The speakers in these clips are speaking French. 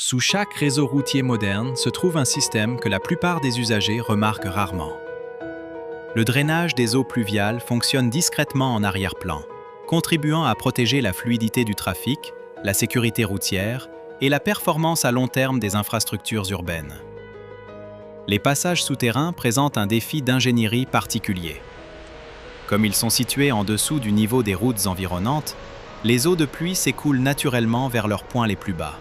Sous chaque réseau routier moderne se trouve un système que la plupart des usagers remarquent rarement. Le drainage des eaux pluviales fonctionne discrètement en arrière-plan, contribuant à protéger la fluidité du trafic, la sécurité routière et la performance à long terme des infrastructures urbaines. Les passages souterrains présentent un défi d'ingénierie particulier. Comme ils sont situés en dessous du niveau des routes environnantes, les eaux de pluie s'écoulent naturellement vers leurs points les plus bas.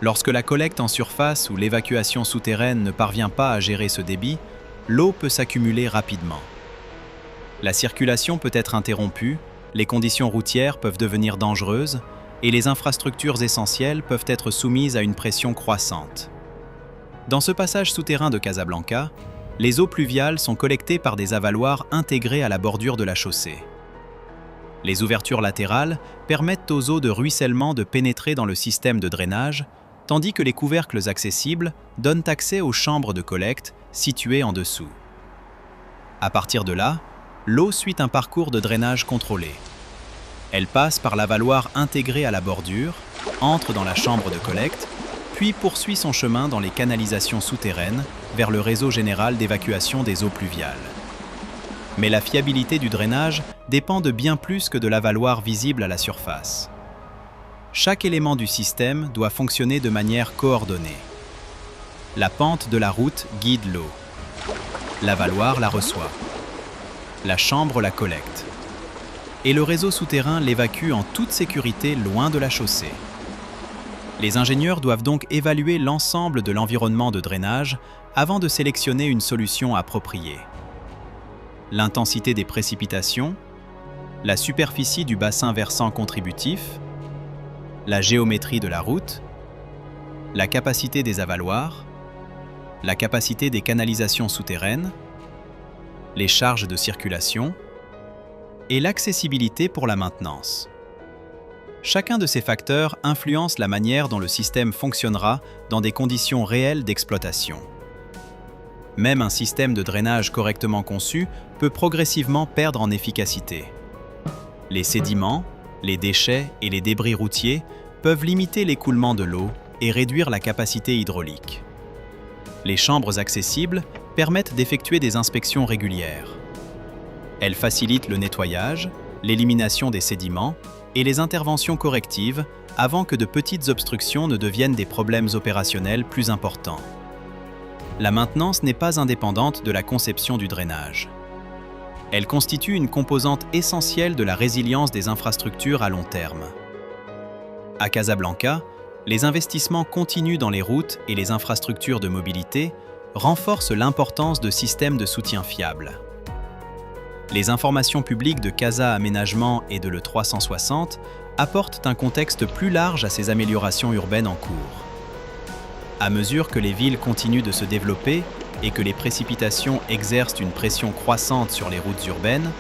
Lorsque la collecte en surface ou l'évacuation souterraine ne parvient pas à gérer ce débit, l'eau peut s'accumuler rapidement. La circulation peut être interrompue, les conditions routières peuvent devenir dangereuses et les infrastructures essentielles peuvent être soumises à une pression croissante. Dans ce passage souterrain de Casablanca, les eaux pluviales sont collectées par des avaloirs intégrés à la bordure de la chaussée. Les ouvertures latérales permettent aux eaux de ruissellement de pénétrer dans le système de drainage, tandis que les couvercles accessibles donnent accès aux chambres de collecte situées en dessous. À partir de là, l'eau suit un parcours de drainage contrôlé. Elle passe par l'avaloir intégré à la bordure, entre dans la chambre de collecte, puis poursuit son chemin dans les canalisations souterraines vers le réseau général d'évacuation des eaux pluviales. Mais la fiabilité du drainage dépend de bien plus que de l'avaloir visible à la surface. Chaque élément du système doit fonctionner de manière coordonnée. La pente de la route guide l'eau. L'avaloir la reçoit. La chambre la collecte. Et le réseau souterrain l'évacue en toute sécurité loin de la chaussée. Les ingénieurs doivent donc évaluer l'ensemble de l'environnement de drainage avant de sélectionner une solution appropriée. L'intensité des précipitations, la superficie du bassin versant contributif, la géométrie de la route, la capacité des avaloirs, la capacité des canalisations souterraines, les charges de circulation et l'accessibilité pour la maintenance. Chacun de ces facteurs influence la manière dont le système fonctionnera dans des conditions réelles d'exploitation. Même un système de drainage correctement conçu peut progressivement perdre en efficacité. Les sédiments, les déchets et les débris routiers peuvent limiter l'écoulement de l'eau et réduire la capacité hydraulique. Les chambres accessibles permettent d'effectuer des inspections régulières. Elles facilitent le nettoyage, l'élimination des sédiments et les interventions correctives avant que de petites obstructions ne deviennent des problèmes opérationnels plus importants. La maintenance n'est pas indépendante de la conception du drainage. Elle constitue une composante essentielle de la résilience des infrastructures à long terme. À Casablanca, les investissements continus dans les routes et les infrastructures de mobilité renforcent l'importance de systèmes de soutien fiables. Les informations publiques de Casa Aménagement et de l'E360 apportent un contexte plus large à ces améliorations urbaines en cours. À mesure que les villes continuent de se développer et que les précipitations exercent une pression croissante sur les routes urbaines,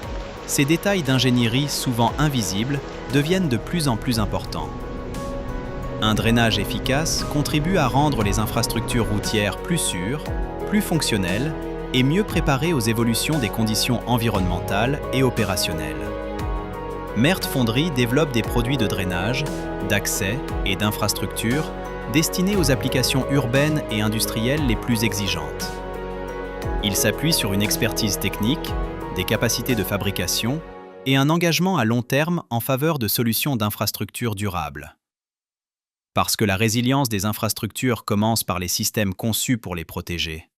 ces détails d'ingénierie souvent invisibles deviennent de plus en plus importants. Un drainage efficace contribue à rendre les infrastructures routières plus sûres, plus fonctionnelles et mieux préparées aux évolutions des conditions environnementales et opérationnelles. Meurthe Fonderie développe des produits de drainage, d'accès et d'infrastructures destinés aux applications urbaines et industrielles les plus exigeantes. Il s'appuie sur une expertise technique, des capacités de fabrication et un engagement à long terme en faveur de solutions d'infrastructures durables. Parce que la résilience des infrastructures commence par les systèmes conçus pour les protéger.